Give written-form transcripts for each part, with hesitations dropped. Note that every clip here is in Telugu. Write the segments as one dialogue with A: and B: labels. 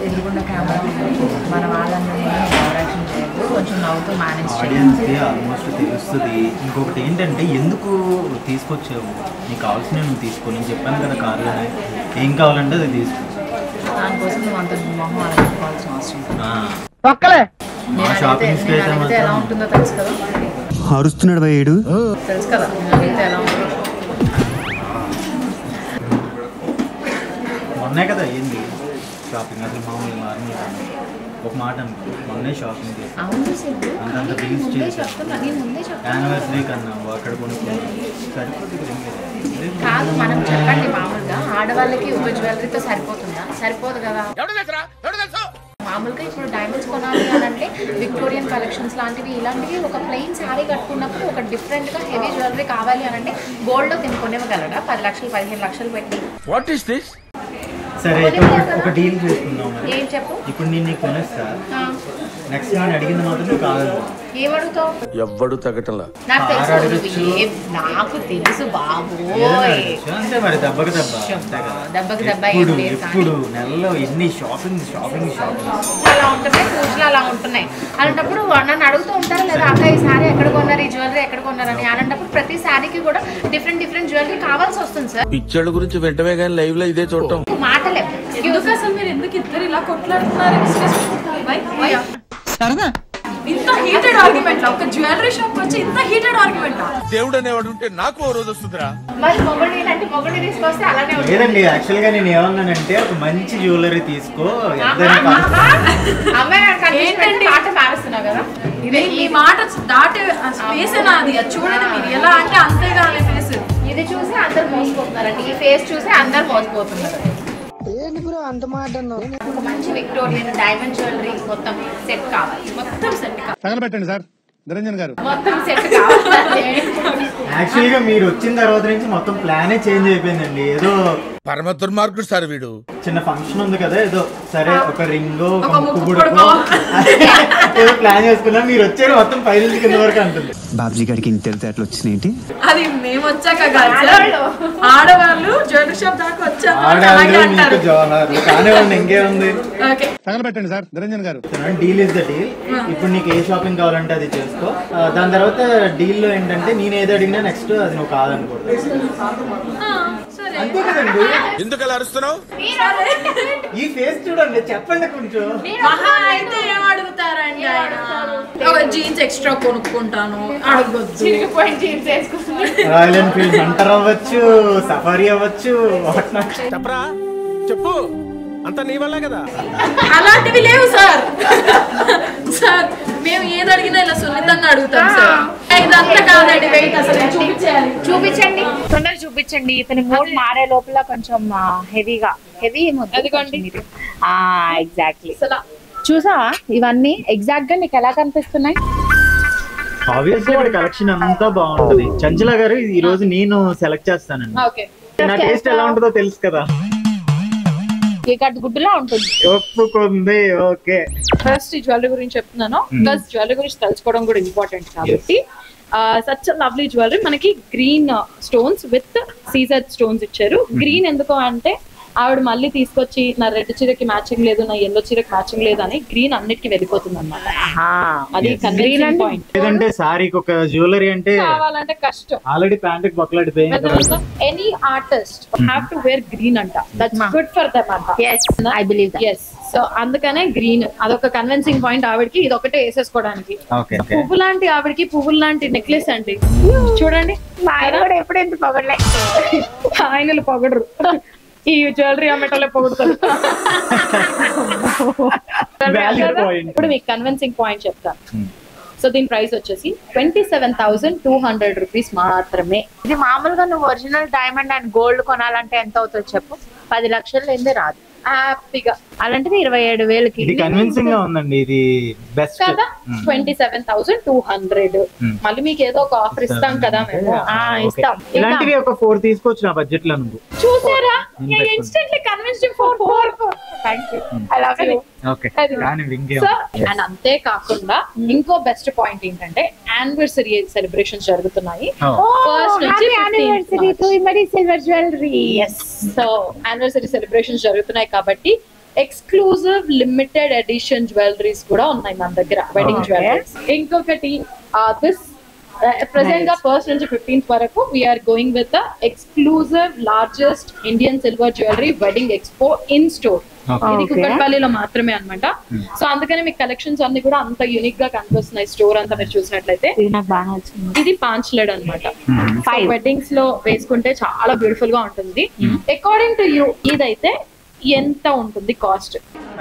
A: ఎదురుకున్న కెమెరా మన వాళ్ళందరినీ డైరెక్షన్ చేయొద్దు, కొంచెం నవ్వుతూ మేనేజ్
B: ఆడియన్స్కి ఆల్మోస్ట్ తెలుస్తుంది. ఇంకొకటి ఏంటంటే ఎందుకు తీసుకొచ్చావు, నీకు కావాల్సిన నువ్వు తీసుకో, నేను చెప్పాను కదా కార్లోనే ఏం కావాలంటే అది తీసుకో.
A: దానికోసం నువ్వు అంత మొహం అలవాల్సిన అవసరం ఎలా ఉంటుందో తెలుసు కదా.
C: అరుస్తున్నాడు భయ్యుడు,
A: తెలుసు కదా అడిగితే ఎలా ఉంటుందో.
B: మొన్నే కదా అయ్యింది షాపింగ్, అసలు మామూలు నార్మల్ ఒక మాట అనుకో, మొన్నే షాపింగ్ చేసి అంతంత బిల్స్ చేశాను. యానివర్సరీ కన్నా అక్కడ కొనుక్కున్నాను సరిపోతుంది
A: కాదు. మనం చెప్పండి మామూలుగా ఆడవాళ్ళకి ఒక జ్యువెలరీతో సరిపోతుందా? సరిపోదు కదా. మామూలుగా ఇప్పుడు డైమండ్స్ కొనాలి అని అంటే విక్టోరియన్ కలెక్షన్స్ లాంటివి ఇలాంటివి ఒక ప్లెయిన్ శారీ కట్టుకున్నప్పుడు ఒక డిఫరెంట్గా హెవీ జ్యువెలరీ కావాలి అని అంటే గోల్డ్లో తినుకునేవ్వగలరా? 10 లక్షలు 15 లక్షలు పెట్టి.
D: What is this?
B: సరే ఒక డీల్ చేసుకుందాం.
A: ఏం చెప్పు.
B: ఇప్పుడు నేను నీకు కొనేస్తా, నెక్స్ట్ నేను అడిగింది మాత్రం నువ్వు కాదు.
A: ఏమడుగుతావు?
D: ఎవ్వడు తగ్గటంలా.
A: నాకు తెలుసు బాబు.
B: అంటే మరి దెబ్బకి దెబ్బ ఎప్పుడు నెలలో ఎన్ని షాపింగ్
A: అలా ఉంటున్నాయి, పూజలు అలా ఉంటున్నాయి. అలాంటప్పుడు నన్ను అడుగుతూ ఉంటారు లేదా అక్క ఈ సారీ ఎక్కడ కొన్నారు, ఈ జ్యువెలరీ ఎక్కడ కొన్నారని. అలాంటప్పుడు ప్రతి సారీకి కూడా డిఫరెంట్ జ్యువెలరీ కావాల్సి వస్తుంది సార్.
D: పిక్చర్ల గురించి వెంటనే కానీ లైవ్ లో ఇదే చూడటం
A: మాటలే.
E: అసలు మీరు ఎందుకు ఇద్దరు ఇలా కొట్లాడుతున్నారు? ఇంత హీటెడ్ ఆర్గ్యుమెంట్ ఒక జ్యువెలరీ షాప్ వచ్చి ఇంత హీటెడ్ ఆర్గ్యుమెంట్.
D: దేవుడు అనేవాడు ఉంటే నాకు ఓ రోజు వస్తుందిరా.
A: మరి మొగుడిని తీసుకొస్తే అలానే ఉంటుంది.
B: లేదండి, యాక్చువల్ గా నేను ఏమన్నానంటే ఒక మంచి జ్యువెలరీ తీసుకో.
A: ఏంటంటే మాట మారుస్తున్నావు కదా.
E: ఈ మాట దాటే స్పేస్ అది చూడండి మీరు ఎలా అంటే అంతేగా ఫేస్.
A: ఇది చూసి అందరు మోసపోతున్నారండి, ఈ ఫేస్ చూసి అందరు మోసపోతున్నారు. ఒక మంచి విక్టోరియన్ డైమండ్ జ్యువెలరీ మొత్తం సెట్ కావాలి. మొత్తం సెట్ కావాలి.
F: తగలబెట్టండి సార్ నిరంజన్ గారు.
A: మొత్తం సెట్ కావాలి.
B: యాక్చువల్ గా మీరు వచ్చిన తర్వాత నుంచి మొత్తం ప్లానే చేంజ్ అయిపోయిందండి. ఏదో
D: పరమ దుర్మార్గుడు సార్ వీడు.
B: చిన్న ఫంక్షన్ ఉంది కదా, ఏదో సరే ఒక రింగ్ ఒక ముక్కు ఏదో ప్లాన్ చేసుకున్నా, మీరు వచ్చారు మొత్తం పై నుంచి కింద వరకు అంటుంది.
C: బాబ్జీ గారికి ఇంత తెలితేటలు వచ్చినాయి.
E: అది మేము వచ్చాక ఆడవాళ్ళు జ్యువెలరీ షాప్ దాకా వచ్చారు.
B: కానివ్వండి, ఇంకేముంది.
F: తగలబెట్టండి సార్ నిరంజన్ గారు.
B: Deal is the deal. ఇప్పుడు నీకు ఏ షాపింగ్ కావాలంటే అది చేసుకో. దాని తర్వాత డీల్ లో ఏంటంటే నేను ఏదో అడిగినా నెక్స్ట్ అది నువ్వు కాదనుకోండి. అంతే కదండి.
D: ఎందుకు అలా అరుస్తున్నావు?
B: ఈ ఫేస్ చూడండి, చెప్పండి కొంచెం.
E: మహా అయితే ఏం అడుగుతారండి ఆయన? ఒక జీన్స్ ఎక్స్ట్రా కొనుక్కుంటాను అడగొచ్చు.
B: రాయల్ ఎన్ఫీల్డ్ హంటర్ అవ్వచ్చు, సఫారీ అవ్వచ్చు.
D: చెప్పరా చెప్పు, అంత నీ వల్లే కదా.
E: అలాంటివి లేవు సార్. సార్ మేము ఏది అడిగినా ఇలా సున్నితంగా అడుగుతాం సార్. ఇదంతా కాదండి, వెయిట్ అసలు
A: చూపించండి, తొందరగా చూపించండి. ఇతని మూడ్ మారే లోపల కొంచెం హెవీ ఎగ్జాక్ట్లీ చూసావా? ఇవన్నీ ఎగ్జాక్ట్ గా నీకు ఎలా కనిపిస్తున్నాయి?
B: ఆబ్వియస్లీ వాడి కలెక్షన్ అంతా బాగుంటది. చంచల గారు ఈ రోజు నేను సెలెక్ట్ చేస్తానండి. నా టేస్ట్ ఎలా ఉంటుందో తెలుసు కదా.
A: గుడ్డులా ఉంటుంది.
B: ఒప్పుకుంది. ఓకే,
E: ఫస్ట్ జ్యువెలరీ గురించి చెప్తున్నాను. ప్లస్ జ్యువెలరీ గురించి తెలుసుకోవడం కూడా ఇంపార్టెంట్ కాబట్టి సచ్ లవ్లీ జ్యువెలరీ. మనకి green stones with caesar stones ఇచ్చారు. గ్రీన్ ఎందుకు అంటే ఆవిడ మళ్ళీ తీసుకొచ్చి నా రెడ్ చీరకి మ్యాచింగ్ లేదు, నా ఎల్లో చీరకి మ్యాచింగ్ లేదు అని గ్రీన్ అన్నిటికీ వెళ్ళిపోతుంది అనమాట. అది కన్వీనియంట్ పాయింట్.
B: లేదంటే సారీకి ఒక జ్యువెలరీ అంటే
E: కావాలంటే కష్టం.
B: ఆల్రెడీ ప్యాంట్ కి బొక్కలాడిపోయింది.
E: Any artist have to wear green అంట. దట్స్ గుడ్ ఫర్ దెమ్ అంట.
A: yes I believe that.
E: yes so అందుకనే గ్రీన్ అదొక కన్విన్సింగ్ పాయింట్ ఆవిడకి. ఇది ఒకటే వేసేసుకోవడానికి. పువ్వు లాంటి ఆవిడకి పువ్వులు లాంటి నెక్లెస్ అండి. చూడండి
A: ఎప్పుడు ఎంత పొగడలే,
E: ఆయనలు పొగడరు, ఈ జ్యువెలరీ అమ్మేటోళ్ళే పొగుడుతారు. ఇప్పుడు మీకు కన్విన్సింగ్ పాయింట్ చెప్తాను. సో దీని ప్రైస్ వచ్చేసి 27,200 రూపీస్ మాత్రమే.
A: ఇది మామూలుగా నువ్వు ఒరిజినల్ డైమండ్ అండ్ గోల్డ్ కొనాలంటే ఎంత అవుతుంది చెప్పు? 10 లక్షలు ఏంది రాదు
E: హ్యాపీగా.
A: అలాంటిది 27,000కి.
B: ఇది కన్విన్సింగ్ గా ఉందండి. ఇది బెస్ట్
E: కదా 27,200. మళ్ళీ మీకు ఏదో ఒక ఆఫర్ ఇస్తాం కదా మేము.
A: ఇస్తాం.
B: ఇలాంటివి ఒక 4 తీసుకోవచ్చు నా బడ్జెట్ లో. నువ్వు
E: చూసారా instantly convinced for 4. Thank you. I love you.
B: Okay కానీ ఇంకేం.
E: సో అండ్ అంతే కాకుండా ఇంకో బెస్ట్ పాయింట్ ఏంటంటే యానివర్సరీ సెలబ్రేషన్స్ జరుగుతున్నాయి. ఫస్ట్ నుంచి
A: యానివర్సరీ టు మరి silver jewellery.
E: So anniversary celebrations జరుగుతున్నాయి కాబట్టి ఎక్స్క్లూజివ్ లిమిటెడ్ ఎడిషన్ జ్యువెలరీస్ కూడా ఉన్నాయి మన దగ్గర, వెడ్డింగ్ జ్యువెలరీస్. ఇంకొకటి దిస్ ప్రెసెంట్ గా 1st నుంచి 15th వరకు we're going with the exclusive largest Indian silver jewellery wedding expo in store. ఇది కుక్కట్పల్లిలో మాత్రమే అన్నమాట. సో అందుకని మీకు కలెక్షన్స్ అన్ని కూడా అంత యూనిక్ గా కనిపిస్తున్నాయి. స్టోర్ అంతా మీరు చూసినట్లయితే ఇది పాంచ్లెడ్ అనమాట. వెడ్డింగ్స్ లో వేసుకుంటే చాలా బ్యూటిఫుల్ గా ఉంటుంది. అకార్డింగ్ టు యూ ఇదైతే ఎంత ఉంటుంది కాస్ట్?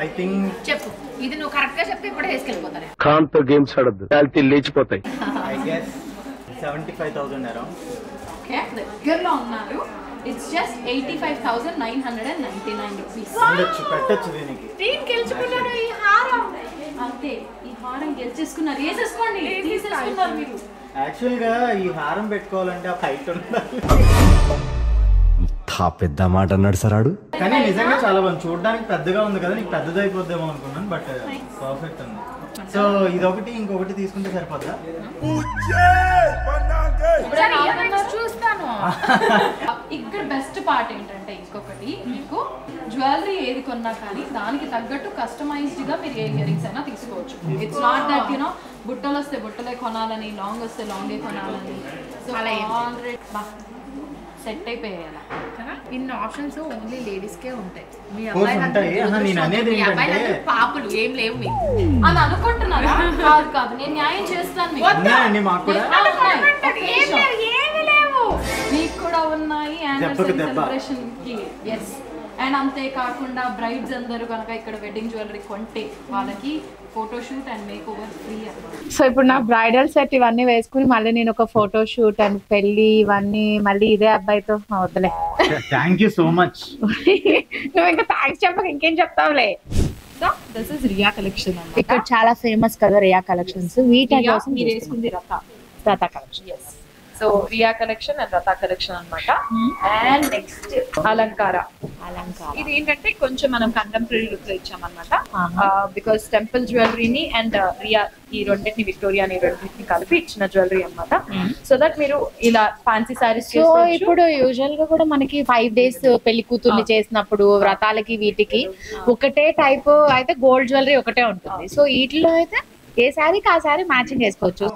B: ఐ థింక్
A: చెప్పు. ఇది నువ్వు కరెక్ట్ గా చెప్తే ఇప్పుడు వేసుకెళ్ళిపోతాను.
D: ఖాన్ తో గేమ్స్ ఆడద్దు, శాలరీ లేచిపోతాయి.
B: I guess 75,000 around.
E: ఓకే దగ్గరలో ఉన్నారు. It's just 85,999 rupees.
B: పెట్టచ్చు దీనికి.
E: గెలుచుకున్నాడు ఈ హారం. అంతే, ఈ హారం గెలిచేసుకున్నారు. వేసేసుకోండి, తీసేసుకున్నారు మీరు.
B: యాక్చువల్ గా ఈ హారం పెట్టుకోవాలంటే ఆ హైట్ ఉండాలి.
G: పెద్ద మాట అన్నాడు సరాడు.
B: కానీ నిజంగా చాలా బాగుంది. చూడడానికి పెద్దగా ఉంది కదా, నీకు పెద్దది అయిపోద్దేమో అనుకున్నాను, బట్ పర్ఫెక్ట్ ఉంది. సో ఇదొకటి ఇంకొకటి తీసుకుంటే సరిపోద్దా?
E: చూస్తాను. ఇక్కడ బెస్ట్ పార్ట్ ఏంటంటే ఇంకొకటి, మీకు జ్యువెలరీ ఏది కొన్నా కానీ దానికి తగ్గట్టు కస్టమైజ్డ్ గా మీరు ఏ ఇయరింగ్స్ అయినా తీసుకోవచ్చు. ఇట్స్ నాట్ దట్ యునో బుట్టలు వస్తే బుట్టలే కొనాలని, లాంగ్ వస్తే లాంగే కొనాలని. సో ఆల్రెడీ సెట్ అయిపోయాయి అలా.
A: ఇన్ని ఆప్షన్స్ ఓన్లీ లేడీస్ కే ఉంటాయి. మీ
B: అబ్బాయి
A: పాపులు ఏం లేవు మీకు
E: అని అనుకుంటున్నారా? కాదు కాదు, నేను న్యాయం చేస్తాను మీకు. మీకు కూడా ఉన్నాయి యానివర్సరీ సెలబ్రేషన్ కి. ఎస్ అండ్ అంతేకాకుండా బ్రైడ్స్ అందరూ కనుక ఇక్కడ వెడ్డింగ్ జ్యువెలరీ కొంటే వాళ్ళకి photoshoot and make over free అన్నమాట.
A: సో ఇప్పుడు నా బ్రైడల్ సెట్ ఇవన్నీ వేసుకుని మళ్ళీ నేను ఒక ఫోటోషూట్ అండ్ పెళ్లి ఇవన్నీ మళ్ళీ ఇదే అబ్బాయితో వద్దులే.
B: Thank you so much.
A: నువ్వు ఇంకా థ్యాంక్స్ చెప్పక ఇంకేం చెప్తావులే.
E: So this is Riya collection అన్నమాట.
A: ఇక్కడ చాలా ఫేమస్ కదా రియా కలెక్షన్స్. వీటి కోసం
E: మీరు వేసుకుంది
A: Ratha collection.
E: Yes so Riya collection and Ratha collection అన్నమాట. And next Alankara. ఇది ఏంటంటే కొంచెం మనం కంటెంపరీ లుక్ లో ఇచ్చామన్నమాట. బికాస్ టెంపుల్ జ్యువెలరీని అండ్ రియా ఈ రెండింటిని, విక్టోరియా ఈ రెండింటిని కలిపి ఇచ్చిన జ్యువెలరీ అన్నమాట. సో దట్ మీరు ఇలా ఫ్యాన్సీ సారీస్.
A: సో ఇప్పుడు యూజువల్ గా కూడా మనకి 5 days పెళ్లి కూతుర్ని చేసినప్పుడు వ్రతాలకి వీటికి ఒకటే టైప్ అయితే గోల్డ్ జ్యువెలరీ ఒకటే ఉంటుంది. సో వీటిలో అయితే ఏ సారీకి ఆ సారీ మ్యాచింగ్ చేసుకోవచ్చు.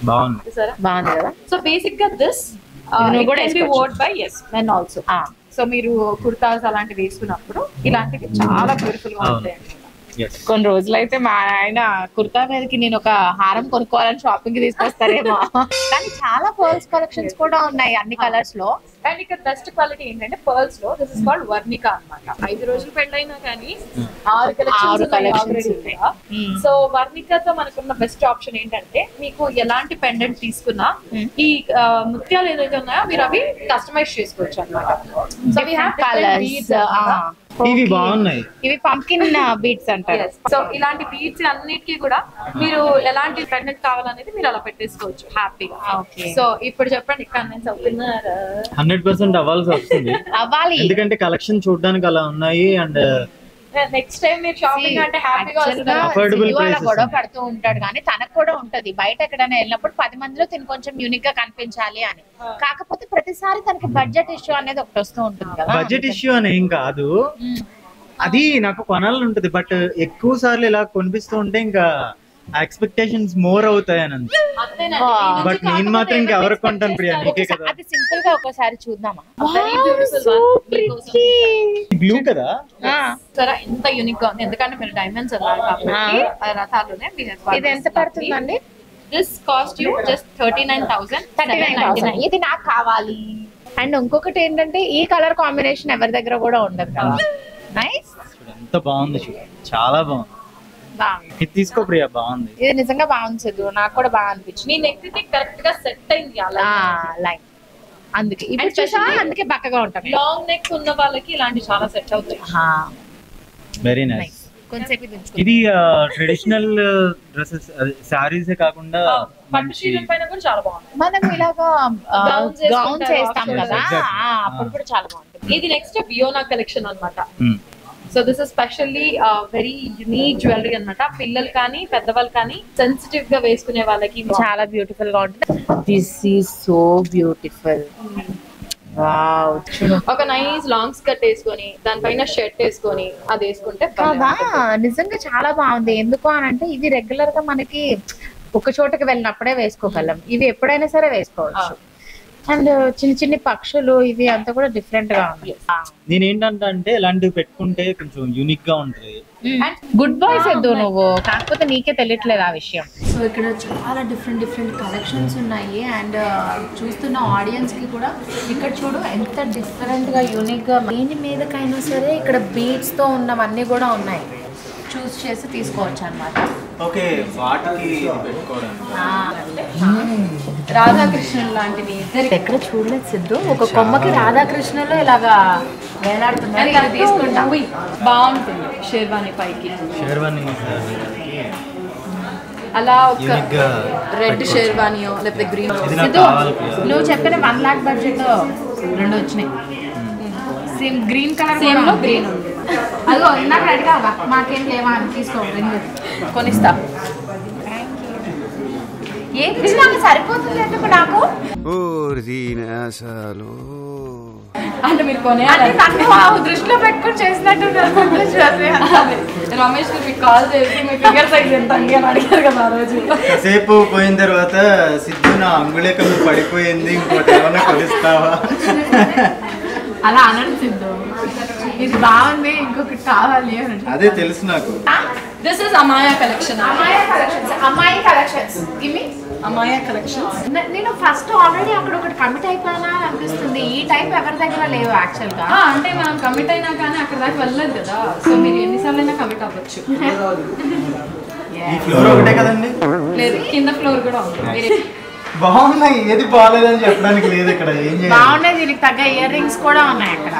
B: బాగుంది
A: కదా.
E: సో బేసిక్ గా this word by men also. So మీరు కుర్తాస్ అలాంటివి వేసుకున్నప్పుడు ఇలాంటివి చాలా బ్యూటిఫుల్ గా ఉంటాయి.
A: కొన్ని రోజులు అయితే మా ఆయన కుర్తా మీదకి నేను ఒక హారం కొనుక్కోవాలని షాపింగ్ కి తీసుకొస్తారేమో. కానీ చాలా పర్ల్స్ కలెక్షన్స్ కూడా ఉన్నాయి అన్ని కలర్స్ లో.
E: అండ్ ఇక్కడ బెస్ట్ క్వాలిటీ ఏంటంటే పర్ల్స్ లో దిస్ ఇస్ కాల్డ్ వర్ణిక అన్నమాట. 5 రోజులు పెళ్ళైనా కానీ 6 కలెక్షన్స్ ఉంటాయి. సో వర్ణికతో మనకున్న బెస్ట్ ఆప్షన్ ఏంటంటే మీకు ఎలాంటి పెండెంట్ తీసుకున్నా ఈ ముత్యాలు ఏదైతే ఉన్నాయో మీరు అవి కస్టమైజ్ చేసుకోవచ్చు అన్నమాట. So we have colours.
B: ఇవి బాగున్నాయి.
A: ఇవి పంకిన్ బీట్స్ అంటారు.
E: సో ఇలాంటి బీట్స్ అన్నిటికీ కూడా మీరు ఎలాంటి పెండెంట్ కావాలనేది మీరు అలా పెట్టేసుకోవచ్చు హ్యాపీగా. సో ఇప్పుడు చెప్పండి, కన్విన్స్ అవుతున్నారా?
B: 100% అవ్వాల్సి వస్తుంది.
A: అవ్వాలి,
B: ఎందుకంటే కలెక్షన్ చూడడానికి అలా ఉన్నాయి. అండ్
E: నెక్స్ట్ టైం మీరు షాపింగ్ అంటే హ్యాపీగా
B: Affordable
A: అలా
B: prices
A: గొడవ
B: ఉన్నాయి.
A: పడుతూ ఉంటాడు కానీ తనకు కూడా ఉంటది బయట ఎక్కడైనా వెళ్ళినప్పుడు 10 మందిలో తిని కొంచెం యూనిక్ గా కనిపించాలి అని. కాకపోతే ప్రతిసారి తనకి బడ్జెట్ ఇష్యూ అనేది ఒకటి వస్తూ ఉంటుంది కదా.
B: బడ్జెట్ ఇష్యూ అని ఏం కాదు, అది నాకు కొనాలని ఉంటది. బట్ ఎక్కువ సార్లు ఇలా కొనిపిస్తూ ఉంటే ఇంకా ఎక్స్పెక్టేషన్స్ మోర్ అవుతాయి అని. బట్ నేను మాత్రం ఇంకా ఎవరికి కొంటాను ప్రియా, నీకే కదా.
A: అది సింపుల్ గా ఒకసారి చూద్దామా.
B: బ్లూ కదా,
E: సరే ఎంత యూనిక్ గా ఉంది, ఎందుకంటే మీరు డైమండ్స్ అన్నారు కాబట్టి రథాలునే
A: ఇది ఎంత పడుతుందండి?
E: This cost you just 39,799.
A: ఇది నాకు కావాలి. అండ్ ఇంకొకటి ఏంటంటే ఈ కలర్ కాంబినేషన్ ఎవరి దగ్గర కూడా ఉండదు కదా. నైస్,
B: ఎంత బాగుంది చూడు, చాలా బాగుంది. ఇది తీసుకో ప్రియా, బాగుంది.
A: ఇది నిజంగా బాగుంది సిద్ధు, నాకు కూడా బాగా అనిపించింది.
E: నీ నెక్ కి కరెక్ట్ గా సెట్ అయింది అలా
A: లైన్, అందుకే ఇప్పుడు చూసా, అందుకే బక్కగా ఉంటాను.
E: లాంగ్ నెక్ ఉన్న వాళ్ళకి ఇలాంటి చాలా సెట్ అవుతాయి.
B: Very nice.
A: కొంచెం
B: ఇది ట్రెడిషనల్ డ్రెస్సెస్ సారీసే కాకుండా
E: పట్టు చీరల పైన కూడా చాలా బాగుంది.
A: మనం ఇలాగా గౌన్ చేస్తాం కదా,
B: Exactly.
A: అప్పుడు కూడా చాలా బాగుంటుంది.
E: ఇది నెక్స్ట్ బియోనా కలెక్షన్ అన్నమాట. So this is specially very unique jewellery అన్నమాట. పిల్లలు కానీ పెద్దవాళ్ళు కానీ సెన్సిటివ్ గా వేసుకునే వాళ్ళకి
A: చాలా బ్యూటిఫుల్ గా ఉంటుంది. This is so beautiful. Wow,
E: ఒక నైస్ లాంగ్ స్కర్ట్ వేసుకొని దానిపైన షర్ట్ వేసుకొని అది వేసుకుంటే
A: కదా నిజంగా చాలా బాగుంది. ఎందుకు అని అంటే ఇవి రెగ్యులర్ గా మనకి ఒక చోటకి వెళ్ళినప్పుడే వేసుకోగలం, ఇవి ఎప్పుడైనా సరే వేసుకోవచ్చు. అండ్ చిన్న చిన్న పక్షులు ఇవి అంతా కూడా డిఫరెంట్ గా ఉంది.
B: నేను ఏంటంటే ఇలాంటివి పెట్టుకుంటే కొంచెం యూనిక్ గా ఉంటది.
A: గుడ్ బాయ్స్ ఎద్దు నువ్వు, కాకపోతే నీకే తెలియట్లేదు ఆ విషయం. సో ఇక్కడ చాలా డిఫరెంట్ కలెక్షన్స్ ఉన్నాయి. అండ్ చూస్తున్న ఆడియన్స్ కి కూడా ఇక్కడ చూడు ఎంత డిఫరెంట్ గా యూనిక్ గా, దేని మీదకైనా సరే ఇక్కడ బీడ్స్ తో ఉన్నవన్నీ కూడా ఉన్నాయి. చూస్ చేసి తీసుకోవచ్చు అన్నమాట.
B: ఓకే, వాటికి పెట్టుకోవడానికి
A: రాధాకృష్ణులు లాంటివి ఇద్దరు ఎక్కడ చూడలేదు సిద్ధు. ఒక కొమ్మకి రాధాకృష్ణులు ఇలాగా వేలాడుతున్నారు. ఇది తీసుకుంటా,
E: బాగుంటుంది. షేర్వాణి పైకి
B: షేర్వాణి
E: అలా ఒక
B: యూనిక్ గా
E: రెడ్ షేర్వాణియో లేకపోతే గ్రీన్.
B: ఇది నాకు
A: సిద్ధు,
B: కావాలి ప్రియా.
A: నువ్వు చెప్పిన 1 lakh బడ్జెట్ లో 2 వచ్చినాయి. సేమ్ గ్రీన్ కలర్
E: సేమ్ లో గ్రీన్ ఉంది.
A: అదిగో నాకు రెడీ కావా, మాకేం లేవా అని తీసుకోండి,
E: కొనిస్తా.
A: ఏది నాకు సరిపోతుంది ఎందుకు నాకు
E: అంటే మీరు
A: అంటే నన్ను దృష్టిలో పెట్టుకుని చేసినట్టు
E: రమేష్ మీకు కాల్ చేసి మీ ఫింగర్ సైజ్ ఎంత అండి అని అడిగారు కదా ఆ రోజు.
B: కాసేపు పోయిన తర్వాత సిద్ధు నా అంగుళేకం పడిపోయింది, ఇంకోటి ఏమన్నా కొలిస్తావా
A: అలా అనడం సిద్ధు. ఇది బాగుంది, ఇంకొకటి కావాలి అని.
B: అదే తెలుసు నాకు.
E: This is Amaya collection.
A: అమ్మాయి కలెక్షన్స్ ఇవి
E: అమాయా కలెక్షన్స్.
A: నేను ఫస్ట్ ఆల్రెడీ అక్కడ ఒకటి కమిట్ అయిపోయినా అనిపిస్తుంది. ఈ టైప్ ఎవరి దగ్గర లేవు యాక్చువల్ గా.
E: అంటే మనం కమిట్ అయినా కానీ అక్కడ దాకా వెళ్ళలేదు కదా, సో మీరు ఎన్నిసార్లు అయినా కమిట్ అవ్వచ్చు.
B: ఈ ఫ్లోర్ ఒకటే కదండి,
E: లేదు కింద ఫ్లోర్ కూడా ఉంది.
B: బాగున్నాయి, ఏది బాగాలేదని చెప్పడానికి లేదు ఇక్కడ. ఏం చేయాలి,
A: బాగున్నాయి. దీనికి తగ్గ ఇయర్ రింగ్స్ కూడా ఉన్నాయి అక్కడ.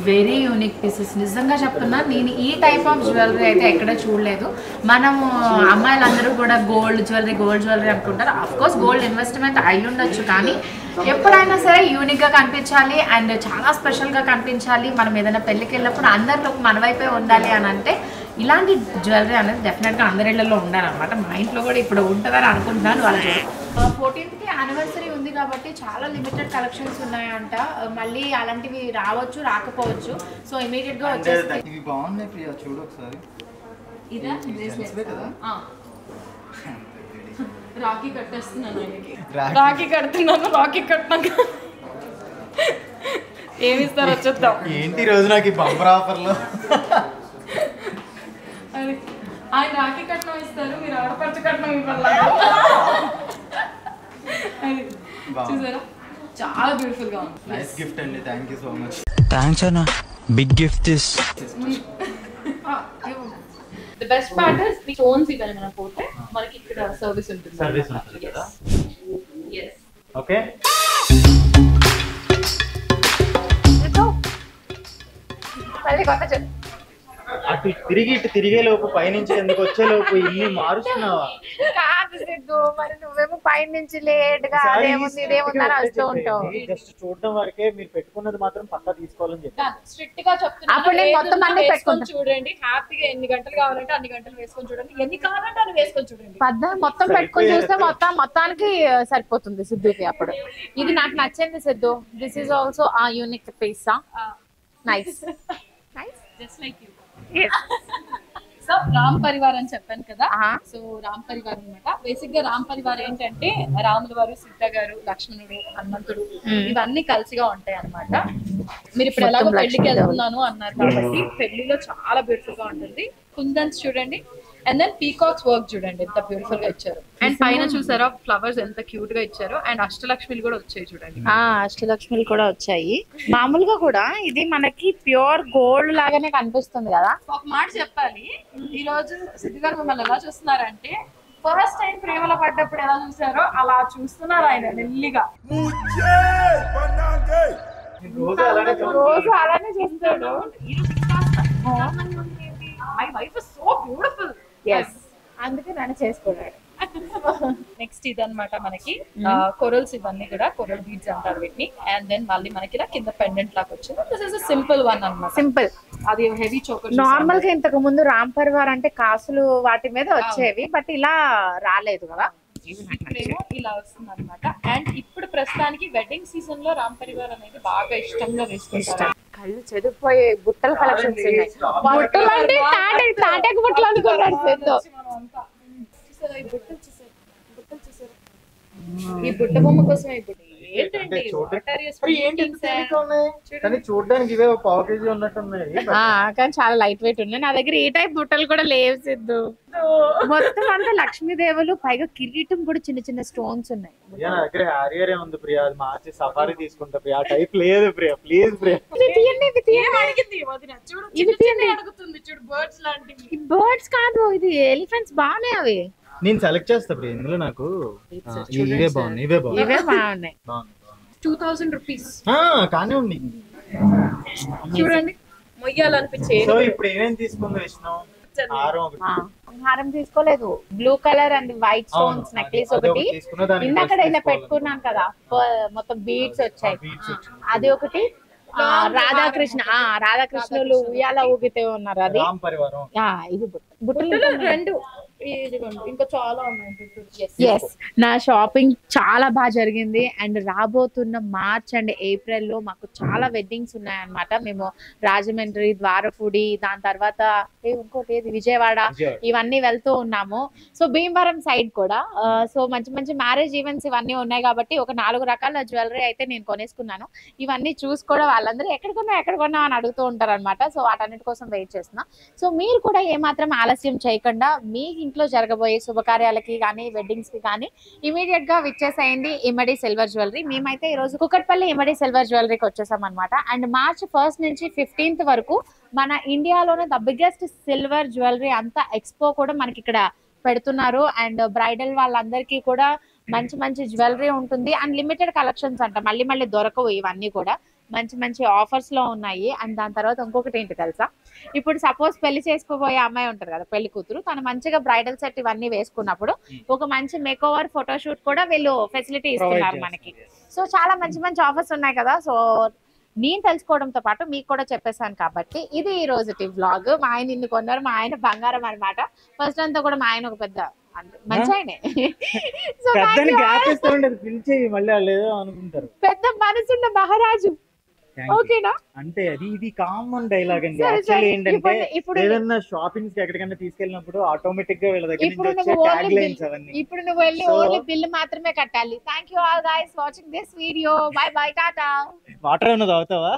A: వెరీ యూనిక్ పీసెస్ నిజంగా చెప్తున్నా. నేను ఈ టైప్ ఆఫ్ జ్యువెలరీ అయితే ఎక్కడ చూడలేదు. మనము అమ్మాయిలందరూ కూడా గోల్డ్ జ్యువెలరీ అనుకుంటారు. అఫ్ కోర్స్ గోల్డ్ ఇన్వెస్ట్మెంట్ అయి ఉండొచ్చు, కానీ ఎప్పుడైనా సరే యూనిక్గా కనిపించాలి అండ్ చాలా స్పెషల్గా కనిపించాలి. మనం ఏదైనా పెళ్ళికి వెళ్ళినప్పుడు అందరిలో మన వైపే ఉండాలి అని అంటే ఇలాంటి జ్యువెలరీ అనేది డెఫినెట్గా అందరిళ్లలో ఉండాలన్నమాట. మా ఇంట్లో కూడా ఇప్పుడు ఉంటుందని అనుకుంటున్నాను. వాళ్ళ 14th యానివర్సరీ ఉంది కాబట్టి చాలా లిమిటెడ్ కలెక్షన్స్ ఉన్నాయంట. మళ్ళీ అలాంటివి రావచ్చు రాకపోవచ్చు. సో ఇమీడియట్ గా వచ్చేసి
B: ఇవి బాగున్నాయి ప్రియా, చూడు ఒకసారి.
E: ఇదా కదా రాఖీ కట్టేస్తున్నాను ఆయనకి. రాఖీ కడుతున్నాను. రాఖీ కట్టినాక ఏమి ఇస్తారో చూద్దాం.
B: ఏంటి రోజు నాకు ఈ బంపర్ ఆఫర్లో
E: ఆయన రాఖీ కట్నం ఇస్తారు, మీరు ఆడపడుచు కట్నం ఇవ్వాలి. చూసారా చాలా బ్యూటిఫుల్ గా ఉంది.
B: నైస్ గిఫ్ట్ అండి, thank you so much.
C: Thanks అన్న, big gift this.
E: The best part is the stones ఇవన్నీ మనం పోతే మనకి ఇక్కడ సర్వీస్ ఉంటుంది.
B: సర్వీస్ ఉంటుంది కదా.
E: yes
B: ఓకే, అటు తిరిగి ఇటు తిరిగే లోపు పైనుంచి ఎందుకు వచ్చే లోపు ఇల్లు మారుస్తున్నావా?
A: కాదు సిద్ధు, మరి నువ్వేమో పైన నుంచి లేట్ గా అదేముంది ఇదేముందని వస్తూ ఉంటావు.
B: జస్ట్ చూడడం వరకే, మీరు పెట్టుకున్నది మాత్రం పక్కా తీసుకోవాలని చెప్పి
E: స్ట్రిక్ట్ గా చెప్తున్నా.
A: అప్పుడు నేను మొత్తం అన్ని
E: వేసుకొని చూడండి, హ్యాపీగా ఎన్ని గంటలు కావాలంటే అన్ని గంటలు వేసుకొని చూడండి, ఎన్ని కావాలంటే అన్ని వేసుకొని చూడండి.
A: మొత్తం పెట్టుకొని చూస్తే మొత్తానికి సరిపోతుంది సిద్ధుకి. అప్పుడు ఇది నాకు నచ్చింది Siddhu. This is also a unique piece. Nice nice,
E: just like you. So Ram Parivar అని చెప్పాను కదా. సో రామ్ పరివార్ అన్నమాట. బేసిక్ గా రామ్ పరివార్ ఏంటంటే రాముల వారు, సీత గారు, లక్ష్మణుడు, హనుమంతుడు ఇవన్నీ కలిసిగా ఉంటాయి అన్నమాట. మీరు ఇప్పుడు ఎలాగో పెళ్లికి వెళ్తున్నాను అన్నారు కాబట్టి పెళ్లిలో చాలా బ్యూటిఫుల్ గా ఉంటుంది. కుందన్స్ చూడండి, అండ్ దెన్ పీకాక్స్ వర్క్ చూడండి ఎంత బ్యూటిఫుల్ గా ఇచ్చారు. అండ్ పైన చూసారా ఫ్లవర్స్ ఎంత క్యూట్ గా ఇచ్చారు. అండ్ అష్టలక్ష్మిలు కూడా వచ్చాయి చూడండి.
A: అష్టలక్ష్మిలు కూడా వచ్చాయి. మామూలుగా కూడా ఇది మనకి ప్యూర్ గోల్డ్ లాగానే కనిపిస్తుంది కదా.
E: ఒక మాట చెప్పాలి, ఈ రోజు సిద్ధు గారు మిమ్మల్ని ఎలా చూస్తున్నారంటే ఫస్ట్ టైం ప్రేమలో పడ్డప్పుడు ఎలా చూసారో అలా చూస్తున్నారు ఆయన మెల్లిగా.
A: రోజు అలానే చేస్తాడు.
E: My wife is so beautiful.
A: అందుకే నన్ను చేసుకున్నాడు.
E: నెక్స్ట్ ఇదన్నమాట మనకి కొరల్స్, ఇవన్నీ కూడా కొరల్ బీడ్స్ అంటారు వీటిని. అండ్ దెన్ మళ్ళీ మనకి ఇలా కింద పెండెంట్ లాగా వచ్చింది. దిస్ ఇస్ సింపుల్ వన్ అన్నమాట.
A: సింపుల్.
E: అది హెవీ చోకర్.
A: నార్మల్ గా ఇంతకు ముందు రామ్ పరివార్ అంటే కాసులు వాటి మీద వచ్చేవి, బట్ ఇలా రాలేదు కదా.
E: ఇప్పుడేమో ఇలా వస్తుంది అనమాట. అండ్ ఇప్పుడు ప్రస్తుతానికి వెడ్డింగ్ సీజన్ లో రామ్ పరివార్ అనేది బాగా ఇష్టంగా వేసుకుంటారు.
A: కళ్ళు చెదిరిపోయే బుట్టల కలెక్షన్స్ ఉన్నాయి. బుట్టలు అంటే తాటాకు బుట్టలు అనుకున్నాడు సిద్ధు.
E: చూసారా ఈ బుట్టలు, చూసారు బుట్టలు, చూసారు ఈ బుట్ట బొమ్మ కోసమే. ఈ బుట్ట ఏంటండి
B: కానీ చూడడానికి ఇవే పావు కేజీ ఉన్నట్టున్నాయి,
A: కానీ చాలా లైట్ వెయిట్ ఉన్నాయి. నా దగ్గర ఈ టైప్ బుట్టలు కూడా లేవు సిద్ధు. మొత్తం అంతా లక్ష్మీదేవులు, పైగా కిరీటం కూడా చిన్న చిన్న స్టోన్స్ ఉన్నాయి.
B: నా దగ్గర హ్యారియరే ఉంది ప్రియా, అది మార్చి సఫారీ తీసుకుంటా ప్రియా. టైప్ లేదు ప్రియా, ప్లీజ్ ప్రియా.
A: బర్డ్స్ కాదు, ఇది ఎలిఫెంట్స్ బాగున్నాయి. అవి
B: నేను సెలెక్ట్ చేస్తా ప్రియా, ఇందులో నాకు ఇవే బాగున్నాయి, ఇవే
A: బాగున్నాయి.
E: 2000 రూపీస్
B: కానీ ఉంది
E: చూడండి, మొయ్యాలనిపించే.
B: సో ఇప్పుడు ఏమేమి తీసుకుందో ఇష్టం?
A: హారం తీసుకోలేదు, blue colour and white stones necklace ఒకటి. ఇందాక ఇలా పెట్టుకున్నాను కదా, మొత్తం బీడ్స్ వచ్చాయి, అది ఒకటి. రాధాకృష్ణులు ఉయ్యాల ఊగితే ఉన్నారు, అది. ఇది బుట్టలు రెండు,
E: ఇంకా చాలా ఉన్నాయి.
A: నా షాపింగ్ చాలా బాగా జరిగింది. అండ్ రాబోతున్న మార్చ్ అండ్ ఏప్రిల్ లో మాకు చాలా వెడ్డింగ్స్ ఉన్నాయన్నమాట. మేము రాజమండ్రి, ద్వారపూడి, దాని తర్వాత ఇంకోటి విజయవాడ, ఇవన్నీ వెళ్తూ ఉన్నాము. సో భీమవరం సైడ్ కూడా. సో మంచి మంచి మ్యారేజ్ ఈవెంట్స్ ఇవన్నీ ఉన్నాయి కాబట్టి ఒక 4 రకాల జ్యువెలరీ అయితే నేను కొనేసుకున్నాను. ఇవన్నీ చూసి కూడా వాళ్ళందరూ ఎక్కడ కొన్నా అని అడుగుతూ ఉంటారు అనమాట. సో వాటన్నిటి కోసం వెయిట్ చేస్తున్నా. సో మీరు కూడా ఏమాత్రం ఆలస్యం చేయకుండా మీ ఇంట్లో జరగబోయే శుభకార్యాలకి కానీ వెడ్డింగ్స్ కి కానీ ఇమీడియట్ గా విచ్చేసేయండి ఇమ్మడి సిల్వర్ జ్యువెలరీ. మేమైతే ఈ రోజు కుకట్పల్లి ఇమ్మడి సిల్వర్ జ్యువెలరీకి వచ్చేసాం అనమాట. అండ్ మార్చ్ 1 నుంచి 15th వరకు మన ఇండియాలోనే ద బిగ్గెస్ట్ సిల్వర్ జ్యువెలరీ అంతా ఎక్స్పో కూడా మనకి ఇక్కడ పెడుతున్నారు. అండ్ బ్రైడల్ వాళ్ళందరికీ కూడా మంచి మంచి జ్యువెలరీ ఉంటుంది. అండ్ లిమిటెడ్ కలెక్షన్స్ అంట, మళ్ళీ మళ్ళీ దొరకవు. ఇవన్నీ కూడా మంచి మంచి ఆఫర్స్ లో ఉన్నాయి. అండ్ దాని తర్వాత ఇంకొకటి ఏంటి తెలుసా, ఇప్పుడు సపోజ్ పెళ్లి చేసుకోబోయే అమ్మాయి ఉంటారు కదా, పెళ్లి కూతురు, తను మంచిగా బ్రైడల్ సెట్ ఇవన్నీ వేసుకున్నప్పుడు ఒక మంచి మేక్ ఓవర్ ఫోటోషూట్ కూడా వీళ్ళు ఫెసిలిటీ ఇస్తున్నారు మనకి. సో చాలా మంచి మంచి ఆఫర్స్ ఉన్నాయి కదా. సో నేను తెలుసుకోవడంతో పాటు మీకు కూడా చెప్పేశాను కాబట్టి ఇది ఈ రోజుటి వ్లాగ్. మా ఆయన ఇన్ని కొన్నారు, మా ఆయన బంగారం అనమాట. ఫస్ట్ అంతా కూడా మా ఆయన ఒక పెద్ద మంచి ఆయనే. పెద్ద మనసున్న మహారాజు. ఓకేనా?
B: అంటే అది ఇది కామన్ డైలాగ్ అండి. యాక్చువల్లీ ఏంటంటే ఏదైనా షాపింగ్స్ కి ఎక్కడికైనా తీసుకెళ్ళినప్పుడు ఆటోమేటిక్ గా వీళ్ళ దగ్గర నుంచి వచ్చే ట్యాగ్ లైన్స్ అవన్నీ.
A: ఇప్పుడు నువ్వు వెళ్ళి ఓన్లీ బిల్ మాత్రమే కట్టాలి. Thank you all guys watching this video. By by, Tata.
B: Water ఏమైనా తాగుతావా?